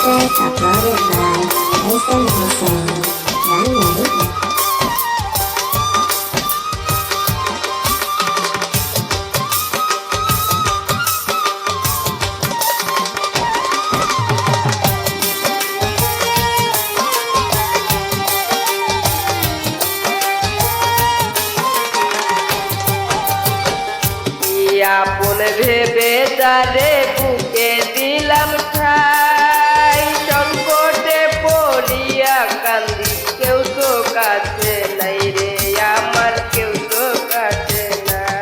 track uploaded by Hasan Hussein. Runway. আপন ভেবে তারে বুকে দিলাম ঠাই, সংকটে পড়িয়া কান্দি কেউ তো কাছে নাই রে আমার, কেউ তো কাছে নাই।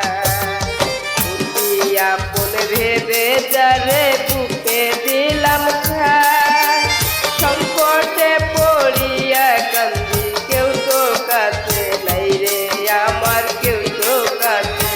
আপন ভেবে তারে বুকে দিলাম ঠাই, সংকটে পড়িয়া কান্দি কেউ তো কাছে নাই রে আমার, কেউ তো কাছে।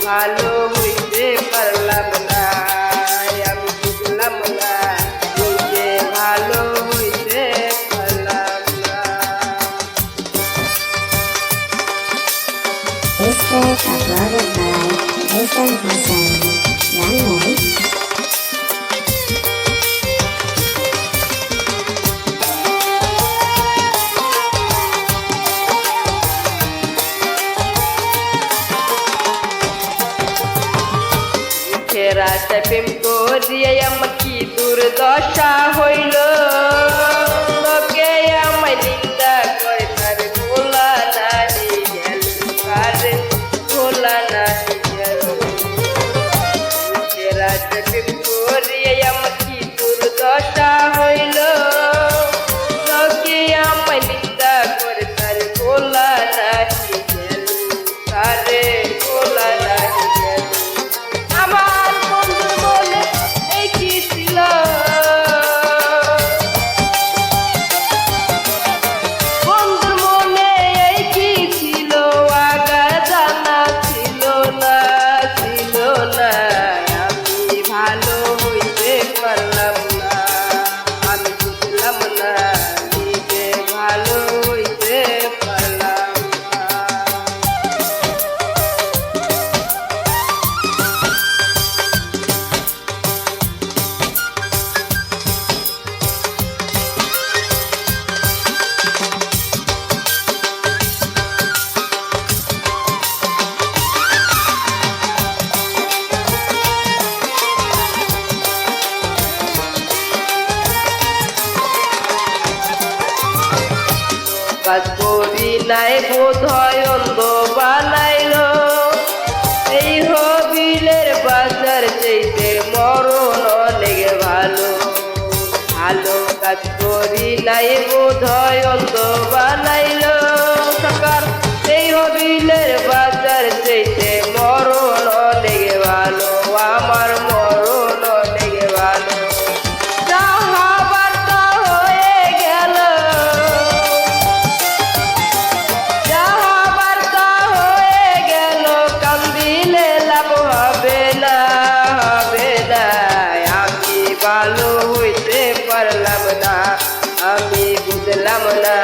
ভালো হইতে পারলাম না, আমি বুঝলাম না, নিজে ভালো হইতে পারলাম না। This track uploaded by Hasan Hussein. Runway. রাস্তায় প্রেম করিয়া আমার কি দুর্দশা হইল, লোকে আমায় নিন্দা করে তার ভোলা নাহি গেল, তারে ভোলা নাহি গেল। রাস্তায় প্রেম করিয়া আমার কি দুর্দশা হইল, লোকে আমায় নিন্দা করে তার ভোলা নাহি গেল, তারে ভোলা নাহি গেল। আমার বন্ধুর মনে এই কি ছিল, বন্ধুর মনে এই কি ছিল, আগা জানা ছিল না, ছিল না। আমি ভালো হইতে পারলাম না, আমি বুঝলাম না, নিজে ভালো হইতে পারলাম না। কাজ করি নাই বোধ হয় অন্ধ বানাইল, এই হবিলের বাজার চাইতে মরণ অনেক ভালো, ভালো কাজ করি নাই বোধ হয় অন্ধ বানাইল সরকার, এই হবিলের বাজার চাইতে মরণ অনেক ভালো, আমার মরণ অনেক ভালো। ভালো হইতে পারলাম না, আমি বুঝলাম না,